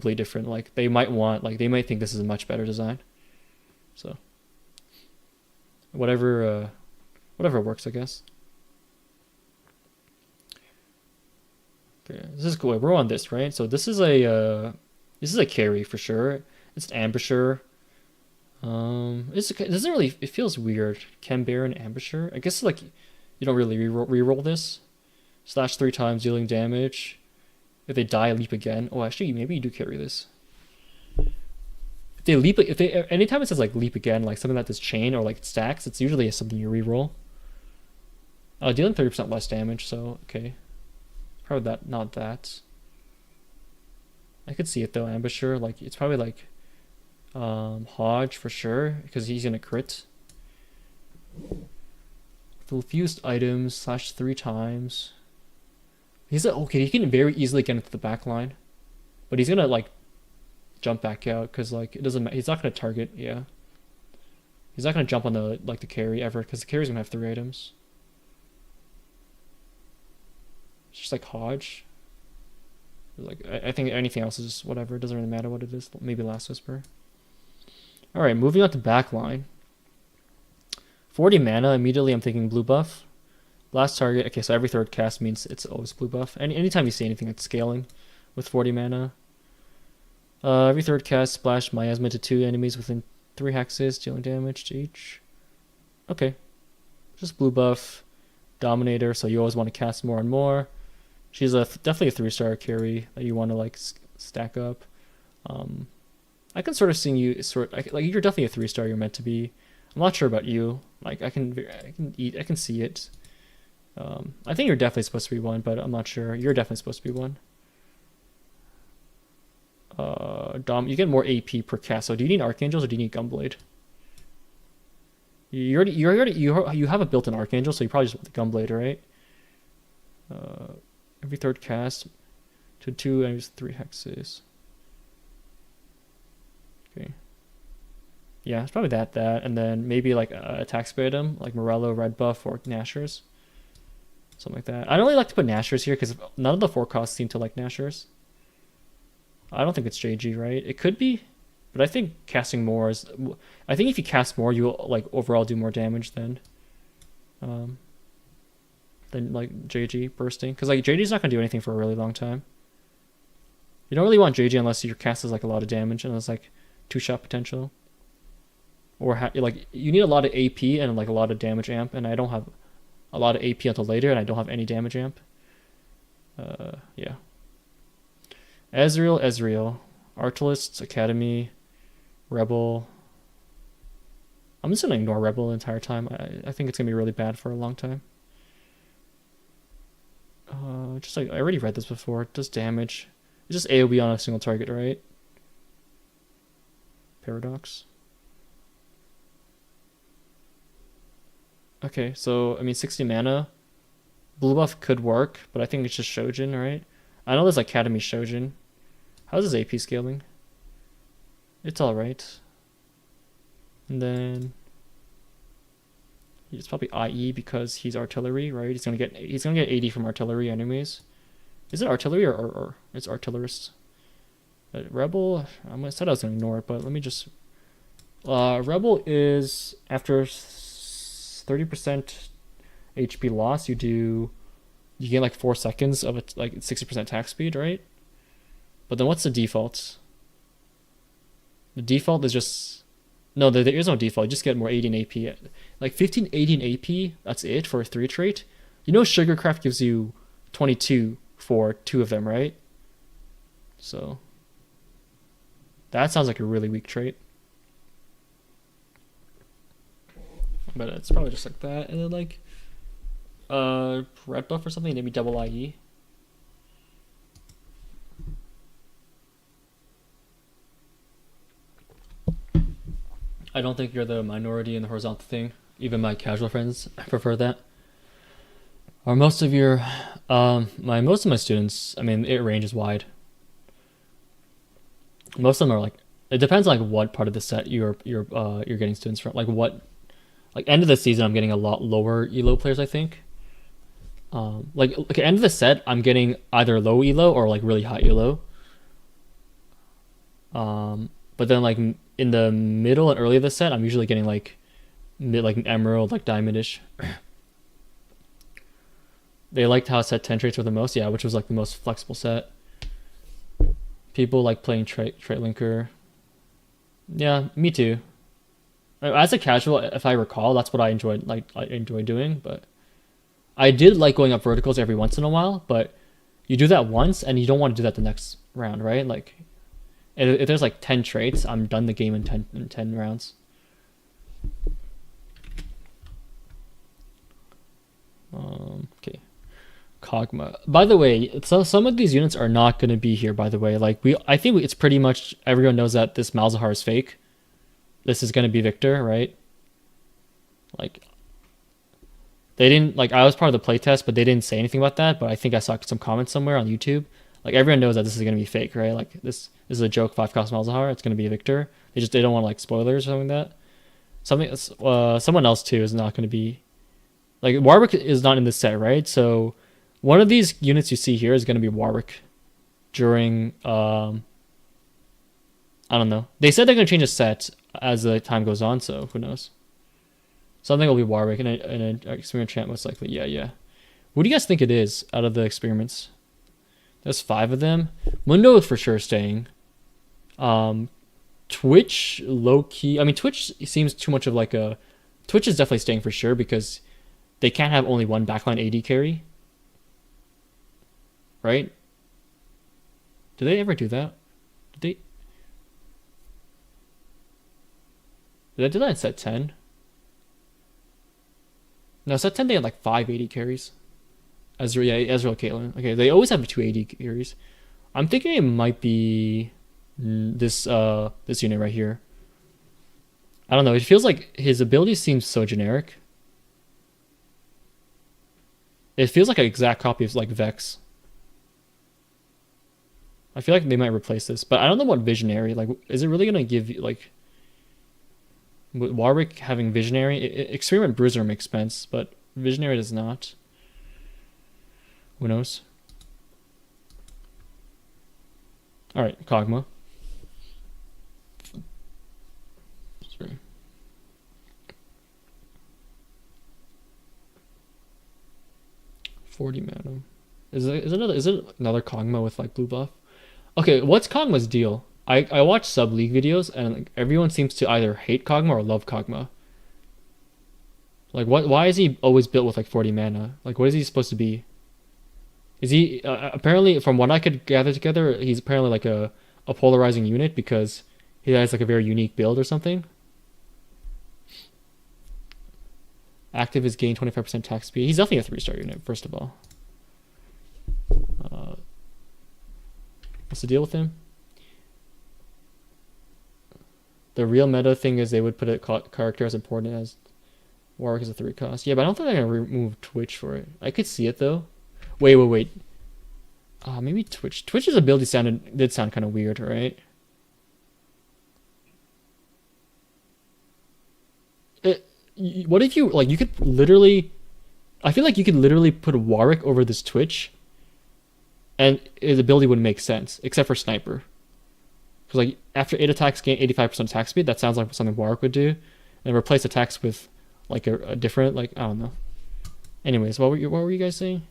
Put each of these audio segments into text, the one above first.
completely different. Like they might think this is a much better design. So whatever works, I guess. Okay, this is cool. We're on this, right? So this is a carry for sure. It's an ambusher. It doesn't really. It feels weird. Chem Baron ambusher. I guess like you don't really reroll this. Slash 3 times, dealing damage. If they die, leap again. Oh, actually, maybe you do carry this. Anytime it says like leap again, like something that does chain or like stacks, it's usually something you reroll. Dealing 30% less damage, so okay. Probably that, not that. I could see it though, ambusher. Like it's probably like Hodge for sure, because he's gonna crit. Fused items, slash 3 times. Okay, he can very easily get into the back line. But he's gonna like jump back out because like it doesn't matter. He's not gonna target, yeah. He's not gonna jump on the carry ever, because the carry's gonna have 3 items. It's just like Hodge. Like I think anything else is just whatever. It doesn't really matter what it is. Maybe Last Whisper. Alright, moving on to backline. 40 mana, immediately I'm thinking blue buff. Last target, okay, so every third cast means it's always blue buff. Anytime you see anything that's scaling with 40 mana. Every third cast, splash miasma to 2 enemies within 3 hexes, dealing damage to each. Okay. Just blue buff. Dominator, so you always want to cast more and more. She's definitely a 3-star carry that you want to like stack up. I can sort of see you like you're definitely a 3-star. You're meant to be. I'm not sure about you. Like I can see it. I think you're definitely supposed to be 1, but I'm not sure. You're definitely supposed to be 1. You get more AP per cast. So do you need Archangels or do you need Gunblade? You have a built-in Archangel, so you probably just want the Gunblade, right? Every third cast to 2 enemies, 3 hexes. Okay. Yeah, it's probably that, and then maybe like attack speed item, like Morello, red buff, or Nashers. Something like that. I don't really like to put Nashers here because none of the 4 costs seem to like Nashers. I don't think it's JG, right? It could be, but I think casting more is... I think if you cast more, you'll like overall do more damage than like JG bursting. Because like JG's not going to do anything for a really long time. You don't really want JG unless your cast has like a lot of damage and it's like 2-shot potential. Or like you need a lot of AP and like a lot of damage amp, and I don't have a lot of AP until later, and I don't have any damage amp. Yeah. Ezreal, Artalists, Academy, Rebel. I'm just gonna ignore Rebel the entire time. I think it's gonna be really bad for a long time. Just like I already read this before. It does damage. It's just AoE on a single target, right? Paradox. Okay, so I mean 60 mana. Blue buff could work, but I think it's just Shojin, right? I know there's Academy Shojin. How's his AP scaling? It's alright. And then it's probably IE because he's artillery, right? He's gonna get 80 from artillery enemies. Is it artillery or it's artillerist? Rebel, I said I was gonna ignore it, but let me just. Rebel is after 30% HP loss. You get like 4 seconds of it, like 60% attack speed, right? But then what's the default? The default is just there is no default. You just get more 80 in AP. Like 15, 80 in AP. That's it for a 3 trait. You know, Sugarcraft gives you 22 for 2 of them, right? So that sounds like a really weak trait. But it's probably just like that, and then like red buff or something, maybe double IE. I don't think you're the minority in the horizontal thing. Even my casual friends prefer that. Or most of your most of my students, I mean, it ranges wide. Most of them are like, it depends on like what part of the set you're getting students from. Like end of the season, I'm getting a lot lower elo players, I think. Like end of the set, I'm getting either low elo or like really high elo. But then like in the middle and early of the set, I'm usually getting like like emerald, like diamondish. They liked how set 10 traits were the most, yeah, which was like the most flexible set. People like playing trait linker. Yeah, me too. As a casual, if I recall, that's what I enjoyed. Like I enjoy doing, but I did like going up verticals every once in a while. But you do that once, and you don't want to do that the next round, right? Like if there's like 10 traits, I'm done the game in 10 rounds. Okay. Kog'Maw. By the way, so some of these units are not going to be here. By the way, like I think it's pretty much everyone knows that this Malzahar is fake. This is going to be Victor, right? Like they didn't like. I was part of the playtest, but they didn't say anything about that. But I think I saw some comments somewhere on YouTube. Like everyone knows that this is going to be fake, right? Like this is a joke. 5-cost Malzahar. It's going to be a Victor. They don't want like spoilers or something like that. Someone else too is not going to be like Warwick is not in this set, right? So one of these units you see here is going to be Warwick during I don't know. They said they're going to change the set as the time goes on, so who knows? Something will be Warwick and an experiment champ most likely. Yeah. What do you guys think it is out of the experiments? There's 5 of them. Mundo is for sure staying. Twitch low key. I mean, Twitch seems too much of like a. Twitch is definitely staying for sure because they can't have only one backline AD carry. Right? Do they ever do that? Did I do that in set 10? No, set 10 they had like 5 AD carries. Ezreal, Caitlyn. Okay, they always have 2 AD carries. I'm thinking it might be this unit right here. I don't know. It feels like his ability seems so generic. It feels like an exact copy of like Vex. I feel like they might replace this, but I don't know what Visionary. Like, is it really gonna give you like Warwick having Visionary? Experiment Bruiser makes sense, but Visionary does not. Who knows? All right, Kog'Maw. Sorry. $40 mana. Is it another Kog'Maw with like blue buff? Okay, what's Kog'Maw's deal? I watch sub league videos and like everyone seems to either hate Kog'Maw or love Kog'Maw. Like why is he always built with like 40 mana? Like what is he supposed to be? Is he apparently from what I could gather together, he's apparently like a polarizing unit because he has like a very unique build or something. Active is gain 25% attack speed. He's definitely a 3-star unit, first of all. What's the deal with him? The real meta thing is they would put a character as important as Warwick is a 3-cost. Yeah, but I don't think they're going to remove Twitch for it. I could see it, though. Wait. Maybe Twitch. Twitch's ability did sound kind of weird, right? What if you, like, you could literally... I feel like you could literally put Warwick over this Twitch and his ability wouldn't make sense, except for Sniper. Because, like, after 8 attacks gain 85% attack speed, that sounds like something Warwick would do. And replace attacks with, like, a different, like, I don't know. Anyways, what were you guys saying?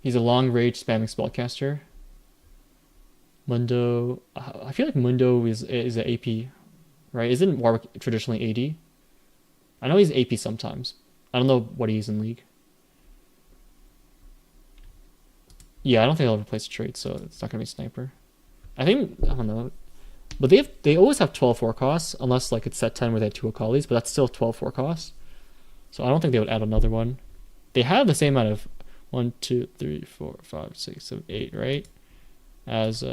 He's a long-range spamming spellcaster. Mundo... I feel like Mundo is an AP, right? Isn't Warwick traditionally AD? I know he's AP sometimes. I don't know what he's in League. Yeah, I don't think they'll replace a trait, so it's not going to be Sniper. I don't know. But they always have 12 forecasts, unless like it's set 10 where they have 2 Akalis, but that's still 12 forecasts. So I don't think they would add another one. They have the same amount of 1, 2, 3, 4, 5, 6, 7, 8, right? As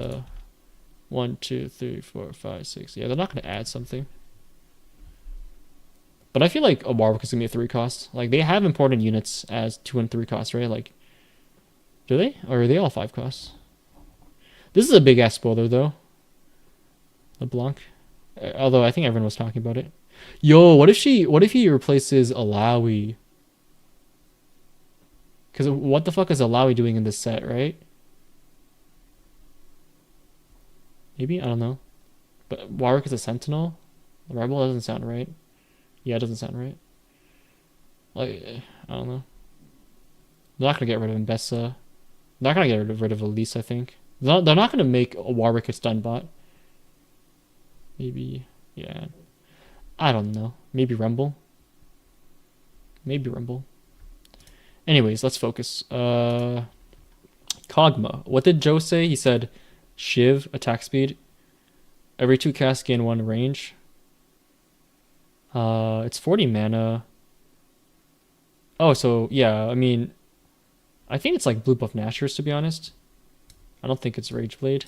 1, 2, 3, 4, 5, 6. Yeah, they're not going to add something. But I feel like a Warwick is going to be a 3-cost. Like, they have important units as 2 and 3 costs, right? Like, do they? Or are they all 5 costs? This is a big-ass spoiler, though. LeBlanc. Although, I think everyone was talking about it. Yo, what if he replaces Alawi? Because what the fuck is Alawi doing in this set, right? Maybe? I don't know. But Warwick is a Sentinel? The Rebel doesn't sound right. Yeah, it doesn't sound right. Like, I don't know. They're not going to get rid of Mbessa. They're not going to get rid of Elise, I think. They're not going to make a Warwick a stun bot. Maybe, yeah. I don't know. Maybe Rumble. Maybe Rumble. Anyways, let's focus. Kog'Maw. What did Joe say? He said Shiv, attack speed. Every 2 casts gain 1 range. It's 40 mana. Oh, so yeah, I mean, I think it's like Blue Buff Nashers, to be honest. I don't think it's Rage Blade.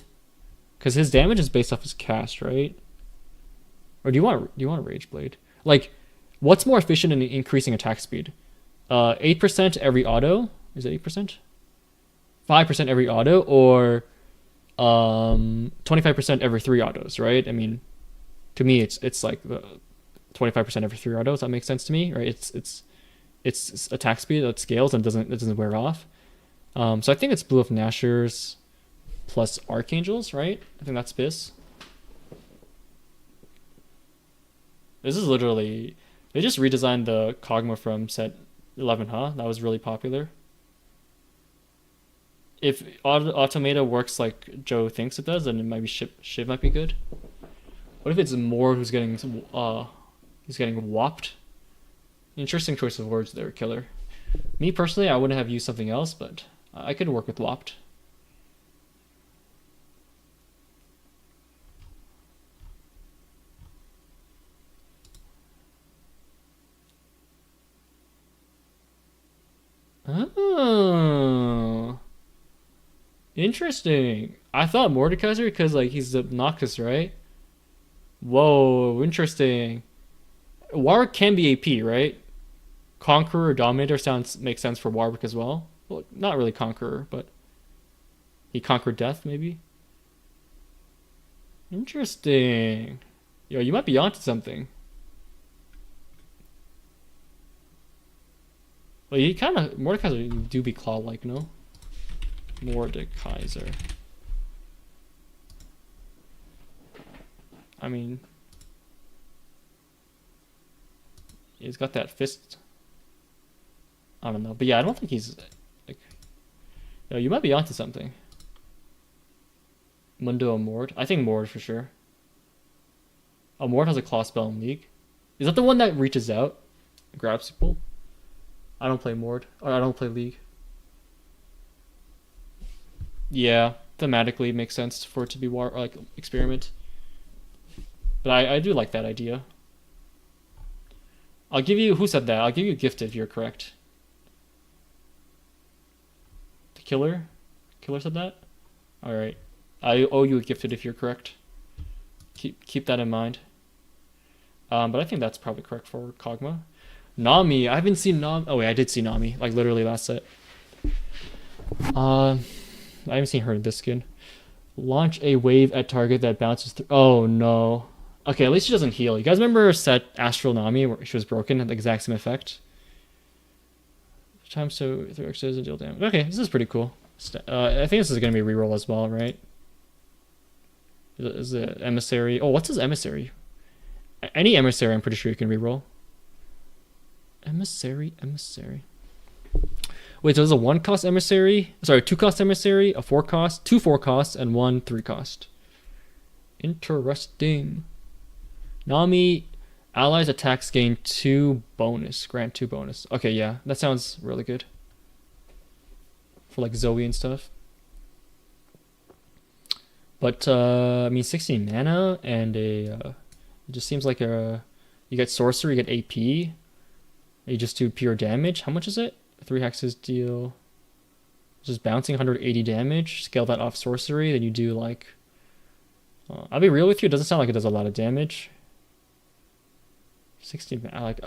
Because his damage is based off his cast, right? Or do you want a Rage Blade? Like, what's more efficient in increasing attack speed? 8% every auto? Is it 8%? 5% every auto, or 25% every 3 autos, right? I mean, to me, it's like 25% every 3 autos. That makes sense to me, right? It's attack speed that scales and doesn't wear off. So I think it's Blue of Nashers plus Archangels, right? I think that's Biss. This is literally, they just redesigned the Kog'Maw from set 11, huh? That was really popular. If Automata works like Joe thinks it does, then it might be Shiv might be good. What if it's Mord who's getting whopped? Interesting choice of words there, Killer. Me personally, I wouldn't have used something else, but I could work with whopped. Oh, interesting. I thought Mordekaiser because like he's obnoxious, right? Whoa, interesting. Warwick can be AP, right? Conqueror or Dominator makes sense for Warwick as well. Well, not really Conqueror, but he conquered death, maybe. Interesting. Yo, you might be onto something. Well, he kind of Mordekaiser do be claw-like, no? Mordekaiser. I mean, he's got that fist. I don't know, but yeah, I don't think he's like. Yo, you might be onto something. Mundo or Mord? I think Mord for sure. Oh, Mord has a claw spell in League. Is that the one that reaches out, grabs people? I don't play Mord, or I don't play League. Yeah, thematically it makes sense for it to be like experiment. But I do like that idea. I'll give you, who said that? I'll give you a gift if you're correct. The Killer? Killer said that? Alright. I owe you a gifted if you're correct. Keep that in mind. But I think that's probably correct for Kog'Maw. Nami, I haven't seen Nami. Oh wait, I did see Nami, like literally last set. I haven't seen her in this skin. Launch a wave at target that bounces through. Oh no. Okay, at least she doesn't heal. You guys remember set Astral Nami where she was broken at the exact same effect? Time so 3 X's and deal damage. Okay, this is pretty cool. I think this is gonna be a reroll as well, right? Is it Emissary? Oh, what's his Emissary? Any Emissary, I'm pretty sure you can reroll. Emissary. Wait, so there's a 1-cost Emissary? Sorry, 2-cost Emissary, a 4-cost, 2 4-costs, and 1 3-cost. Interesting. Nami, allies attacks gain 2 bonus. Grant 2 bonus. Okay, yeah, that sounds really good. For like Zoe and stuff. But, I mean, 16 mana and it just seems like you get sorcery, you get AP. You just do pure damage. How much is it? 3 hexes deal. Just bouncing 180 damage. Scale that off sorcery. Then you do like. I'll be real with you. It doesn't sound like it does a lot of damage. 16. Like.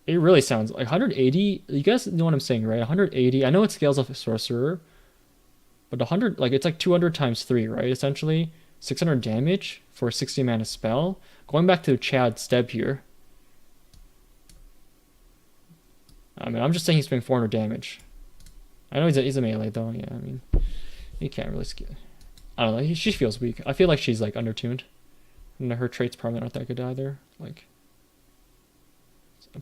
It really sounds like 180. You guys know what I'm saying, right? 180. I know it scales off a sorcerer, but 100. Like it's like 200 times 3, right? Essentially 600 damage for a 60 mana spell. Going back to Chad Steb here. I mean, I'm just saying he's doing 400 damage. I know he's a melee though. Yeah, I mean, he can't really skill. I don't know. She feels weak. I feel like she's like undertuned, and her traits probably aren't that good either. Like,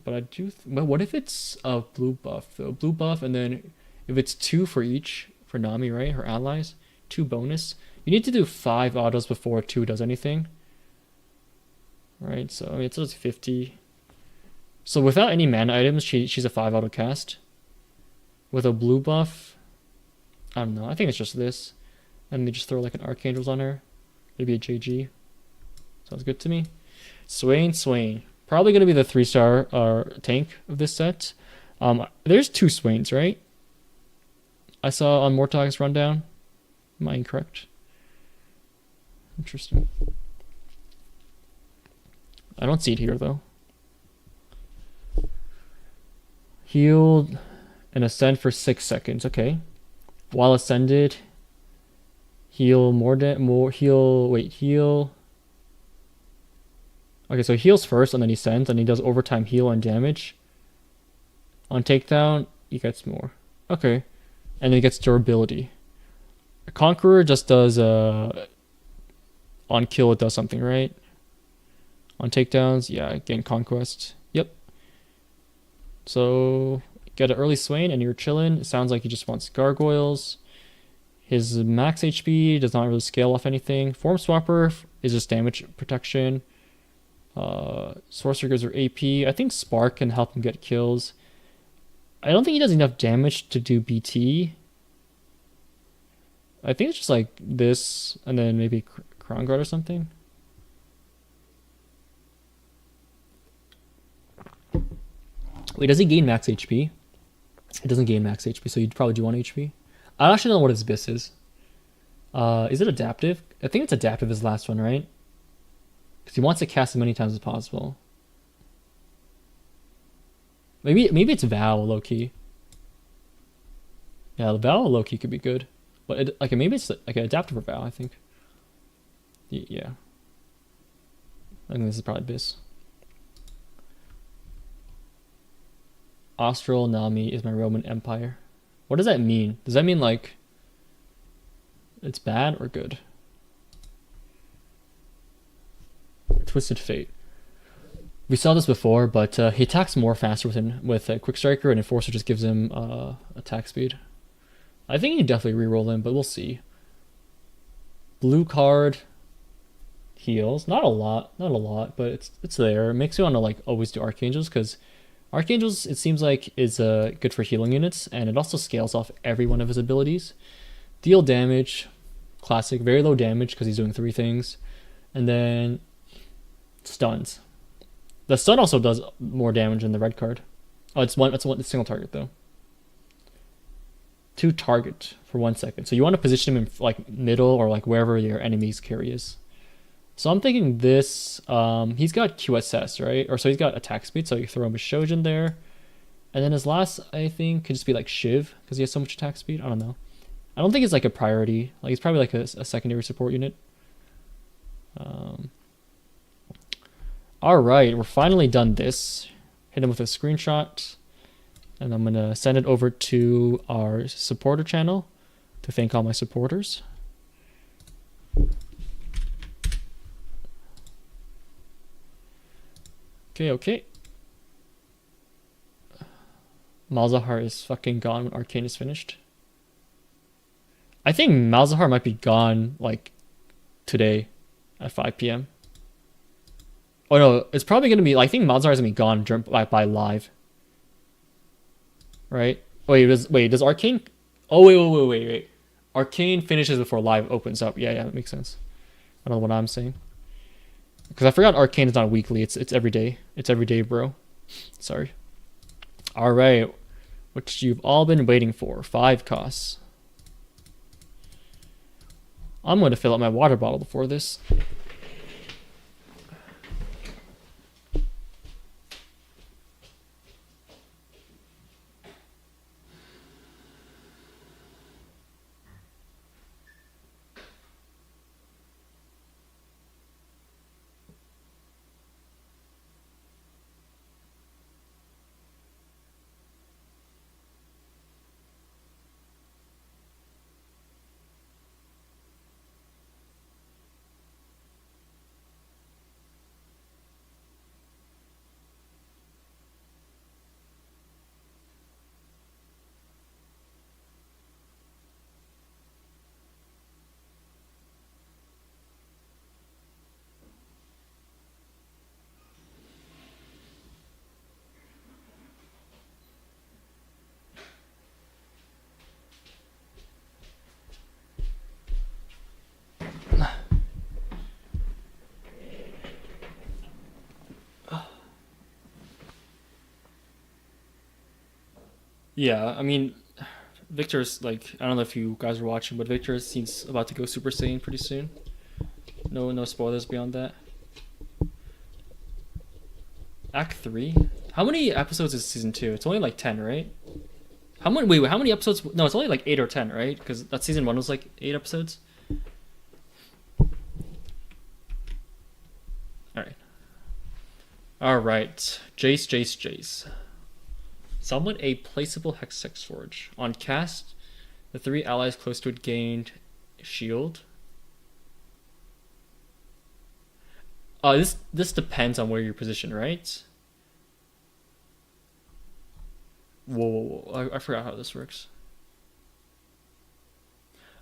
but I do. But what if it's a blue buff though? Blue buff, and then if it's 2 for each for Nami, right? Her allies, 2 bonus. You need to do 5 autos before 2 does anything. Right. So I mean, it's just 50. So without any mana items, she's a 5 auto cast. With a blue buff, I don't know. I think it's just this. And they just throw like an Archangels on her. Maybe a JG. Sounds good to me. Swain. Probably going to be the 3-star tank of this set. There's 2 Swains, right? I saw on Mortog's rundown. Am I incorrect? Interesting. I don't see it here, though. Healed and ascend for 6 seconds. Okay. While ascended, heal heal. Okay, so he heals first and then he ascends and he does overtime heal and damage. On takedown, he gets more. Okay. And then he gets durability. A Conqueror just does on kill it does something, right? On takedowns, yeah, gain conquest. Yep. So get an early Swain and you're chilling. It sounds like he just wants gargoyles. His max HP does not really scale off anything. Form Swapper is just damage protection. Sorcerer gives her AP. I think Spark can help him get kills. I don't think he does enough damage to do BT. I think it's just like this and then maybe Crown Guard or something. Wait, does he gain max HP? It doesn't gain max HP, so you'd probably do 1 HP. I don't actually know what his Abyss is. Is it adaptive? I think it's adaptive, his last one, right? Because he wants to cast as many times as possible. Maybe it's Vow, low-key. Yeah, the Vow low-key could be good. But maybe it's like an adaptive for Vow, I think. Yeah. I think this is probably Abyss. Austral Nami is my Roman Empire. What does that mean? Does that mean like it's bad or good? Twisted Fate. We saw this before, but he attacks more faster with a Quick Striker, and Enforcer just gives him attack speed. I think you can definitely reroll him, but we'll see. Blue card heals. Not a lot, but it's there. It makes you want to like always do Archangels, because Archangels, it seems like, is good for healing units, and it also scales off every one of his abilities. Deal damage, classic, very low damage because he's doing 3 things. And then stuns. The stun also does more damage than the red card. Oh, it's a single target though. 2 target for 1 second. So you want to position him in like middle or like wherever your enemy's carry is. So I'm thinking this, he's got QSS, right? Or so he's got attack speed, so you throw him a Shojin there. And then his last, I think, could just be like Shiv, because he has so much attack speed. I don't know. I don't think it's like a priority. Like, it's probably like a secondary support unit. Alright, we're finally done this. Hit him with a screenshot. And I'm going to send it over to our supporter channel to thank all my supporters. Okay. Malzahar is fucking gone when Arcane is finished. I think Malzahar might be gone like today at 5 p.m. Oh no, it's probably gonna be. I think Malzahar is gonna be gone by live. Right? Wait. Does Arcane? Oh wait. Arcane finishes before live opens up. Yeah, that makes sense. I don't know what I'm saying. Because I forgot Arcane is not weekly. It's every day. It's every day, bro. Sorry. All right, which you've all been waiting for. 5 costs. I'm going to fill up my water bottle before this. Yeah, I mean, Victor's like, I don't know if you guys are watching, but Victor seems about to go Super Saiyan pretty soon. No spoilers beyond that. Act 3? How many episodes is season 2? It's only like 10, right? How many episodes? No, it's only like 8 or 10, right? Because that season 1 was like 8 episodes. Alright. Alright. Jace. Summon a placeable Hex Forge. On cast, the 3 allies close to it gained shield. This depends on where you're positioned, right? Whoa. I forgot how this works.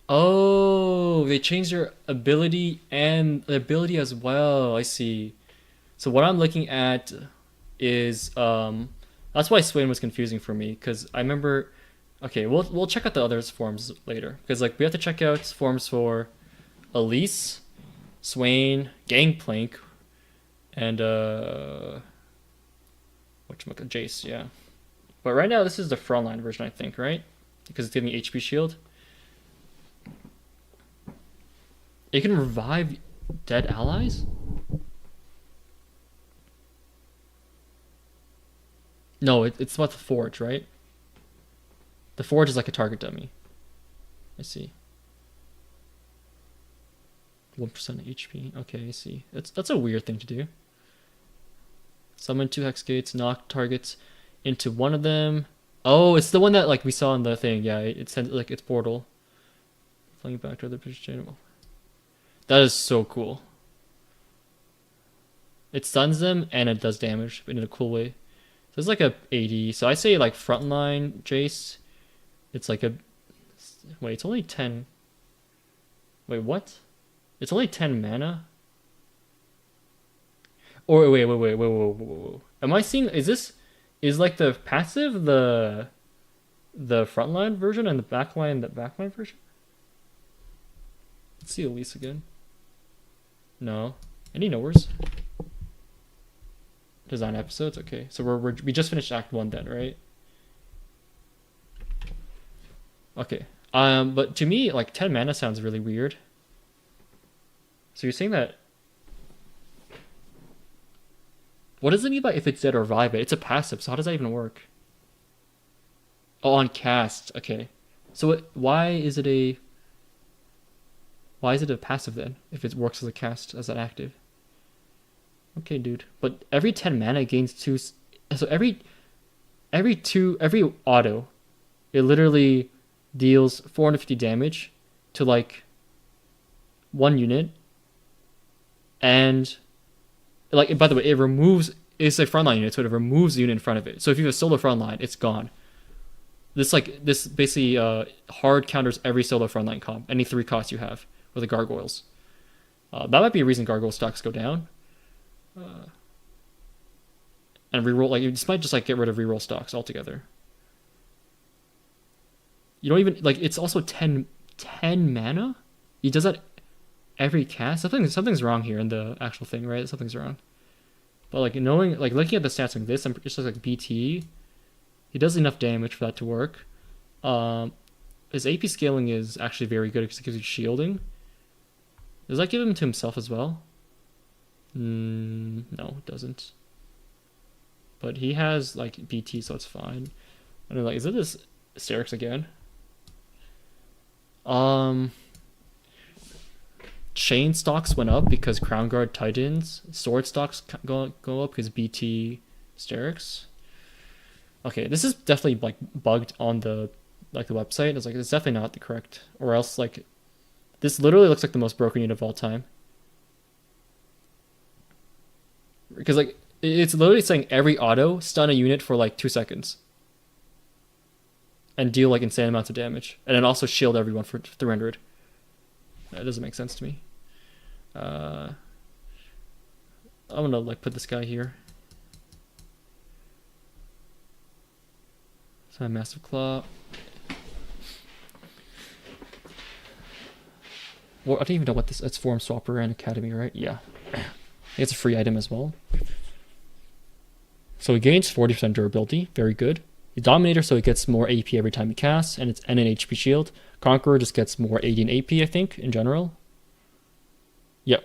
Oh, they changed their ability and the ability as well. I see. So what I'm looking at is that's why Swain was confusing for me because I remember. Okay, we'll check out the other forms later because like we have to check out forms for Elise, Swain, Gangplank, and whatchamacallit, Jace. Yeah, but right now this is the frontline version, I think, right? Because it's giving me HP shield. It can revive dead allies? No, it's about the forge, right? The forge is like a target dummy. I see. 1% HP. Okay, I see. That's a weird thing to do. Summon 2 hex gates, knock targets into one of them. Oh, it's the one that like we saw in the thing. Yeah, it sends like its portal. Flying back to other position. That is so cool. It stuns them and it does damage, but in a cool way. So it's like a 80. So I say like frontline Jace. It's like a. Wait, it's only 10. Wait, what? It's only 10 mana? Or wait. Am I seeing. Is like the passive the frontline version and the backline version? Let's see Elise again. No. Any nowheres? Design episodes? Okay. So we just finished Act 1 then, right? Okay. But to me, like 10 mana sounds really weird. So you're saying that. What does it mean by if it's dead or revive it? It's a passive, so how does that even work? Oh, on cast. Okay. So why is it a passive then? If it works as a cast, as an active. Okay, dude. But every 10 mana it gains 2. So every auto, it literally deals 450 damage to like 1 unit. And like, by the way, it's a frontline unit, so it removes the unit in front of it. So if you have a solo frontline, it's gone. This basically hard counters every solo frontline comp, any 3 costs you have with the gargoyles. That might be a reason gargoyle stocks go down. And reroll, like, this might just like get rid of reroll stocks altogether. You don't even like, it's also 10 mana. He does that every cast. Something's wrong here in the actual thing, right? Something's wrong. But like knowing, like looking at the stats like this, I'm just like BT. He does enough damage for that to work. His AP scaling is actually very good because it gives you shielding. Does that give him to himself as well? No, it doesn't. But he has like BT, so it's fine. I don't know, like, is it this Synergies again? Chain stocks went up because Crown Guard tightens. Sword stocks go up because BT Synergies. Okay, this is definitely like bugged on the website. It's like it's definitely not the correct, or else like this literally looks like the most broken unit of all time. Because like it's literally saying every auto stun a unit for like 2 seconds. And deal like insane amounts of damage. And then also shield everyone for 300. That doesn't make sense to me. I'm gonna like put this guy here. So massive claw. Well, I don't even know what this. It's Form Swapper and Academy, right? Yeah. It's a free item as well. So he gains 40% durability. Very good. He's Dominator, so he gets more AP every time he casts, and it's an HP shield. Conqueror just gets more AD and AP, I think, in general. Yep.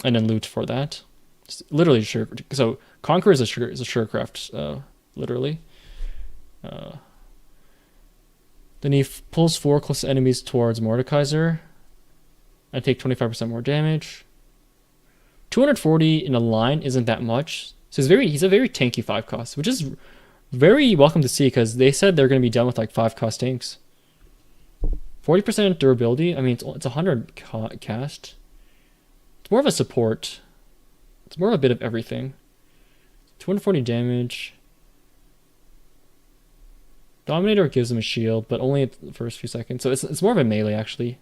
And then loot for that. It's literally sure. So Conqueror is a surecraft, literally. Then he pulls 4 close enemies towards Mordekaiser. I take 25% more damage. 240 in a line isn't that much. So he's a very tanky 5 cost, which is very welcome to see because they said they're going to be done with like 5 cost tanks. 40% durability. I mean, it's 100 cast. It's more of a support. It's more of a bit of everything. 240 damage. Dominator gives him a shield, but only at the first few seconds. So it's more of a melee, actually.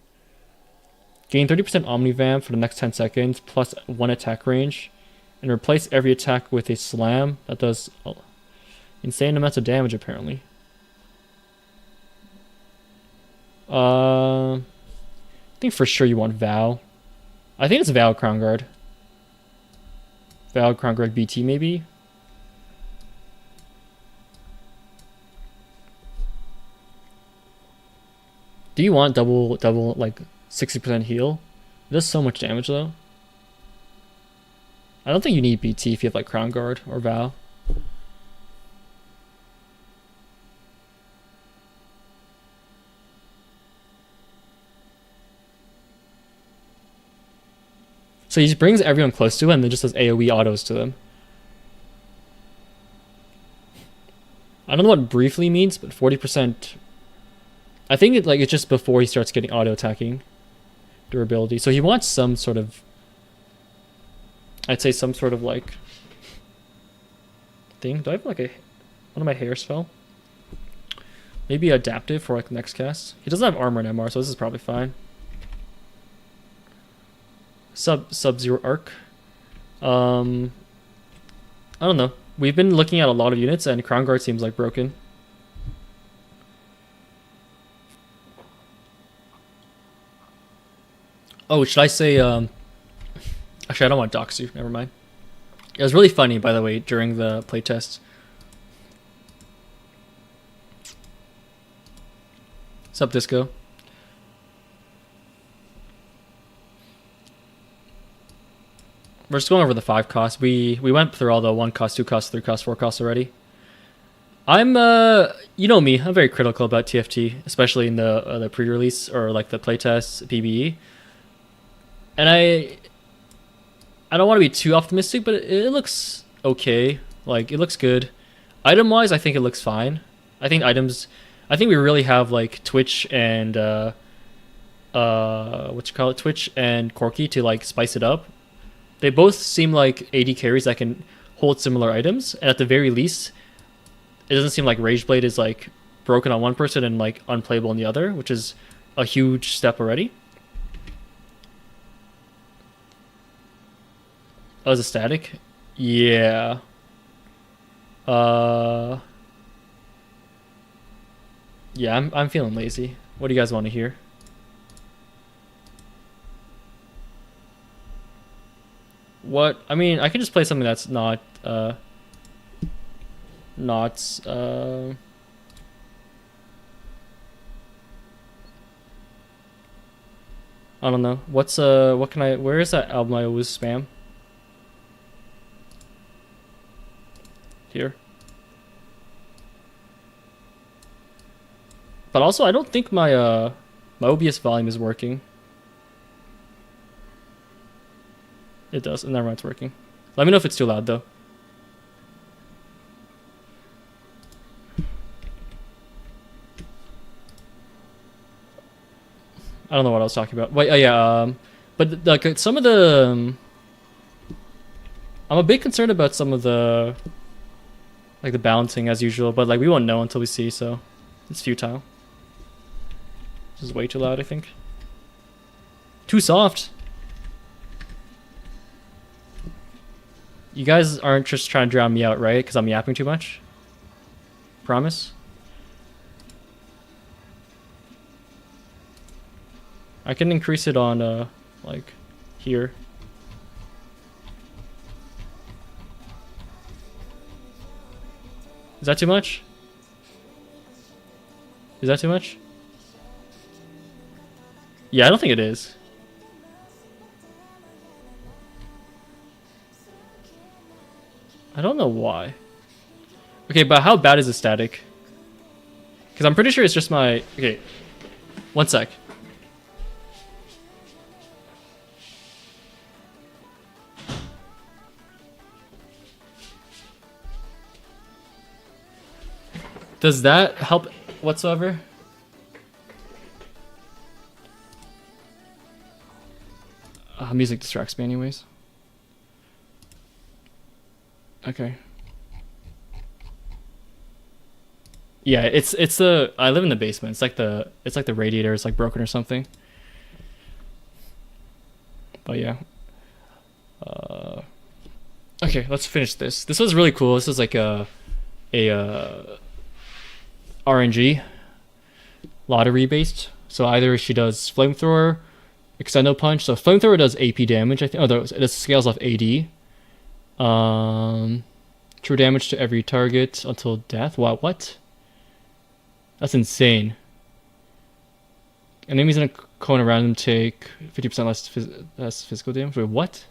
Gain 30% Omnivamp for the next 10 seconds, plus 1 attack range. And replace every attack with a slam. That does insane amounts of damage, apparently. I think for sure you want Val. I think it's Val Crown Guard. Val Crown Guard BT, maybe? Do you want double like 60% heal? It does so much damage though. I don't think you need BT if you have like Crown Guard or Val. So he just brings everyone close to him and then just does AoE autos to them. I don't know what briefly means, but 40%. I think it's just before he starts getting auto attacking durability. So he wants some sort of, I'd say some sort of like thing. Do I have like one of my hairs fell? Maybe adaptive for like next cast. He doesn't have armor and MR, so this is probably fine. Sub-Zero arc. I don't know. We've been looking at a lot of units, and Crown Guard seems like broken. Oh, should I say? Actually, I don't want to dox you. Never mind. It was really funny, by the way, during the playtest. Sup, Disco? We're just going over the 5 costs. We went through all the 1 cost, 2 cost, 3 cost, 4 costs already. I'm you know me, I'm very critical about TFT, especially in the pre-release or like the playtest PBE. And I don't want to be too optimistic, but it looks okay. Like it looks good. Item wise, I think it looks fine. I think we really have like Twitch and Twitch and Corki to like spice it up. They both seem like AD carries that can hold similar items, and at the very least, it doesn't seem like Rageblade is like broken on one person and like unplayable on the other, which is a huge step already. Oh, is it static? Yeah. Yeah, I'm feeling lazy. What do you guys want to hear? What? I mean, I can just play something that's not I don't know. What can where is that album I always spam? Here. But also I don't think my my OBS volume is working. It does. Never mind, it's working. Let me know if it's too loud though. I don't know what I was talking about. Wait, yeah. But like some of the, I'm a bit concerned about some of the, like the balancing as usual. But like we won't know until we see, so it's futile. This is way too loud, I think. Too soft. You guys aren't just trying to drown me out, right? Because I'm yapping too much? Promise? I can increase it on, like, here. Is that too much? Is that too much? Yeah, I don't think it is. I don't know why. Okay, but how bad is the static? Because I'm pretty sure it's just my... Okay, one sec. Does that help whatsoever? Music distracts me anyways. Okay. Yeah, it's the... I live in the basement. It's like the radiator is like broken or something. But yeah. Okay, let's finish this. This was really cool. This was like a RNG lottery based. So either she does flamethrower, extendo punch. So flamethrower does AP damage. I think. Oh, it scales off AD. True damage to every target until death. Wow, what? That's insane. Enemies in a cone around them take 50% less physical damage. Wait, what?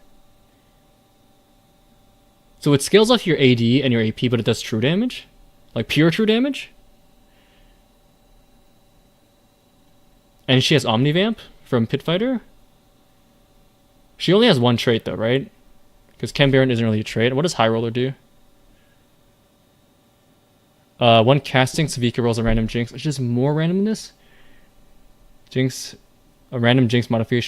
So it scales off your AD and your AP, but it does true damage? Like pure true damage? And she has Omnivamp from Pit Fighter? She only has one trait though, right? Because Ken Baron isn't really a trait. What does High Roller do? One casting, Savika rolls a random Jinx, which is more randomness. Jinx, a random Jinx modification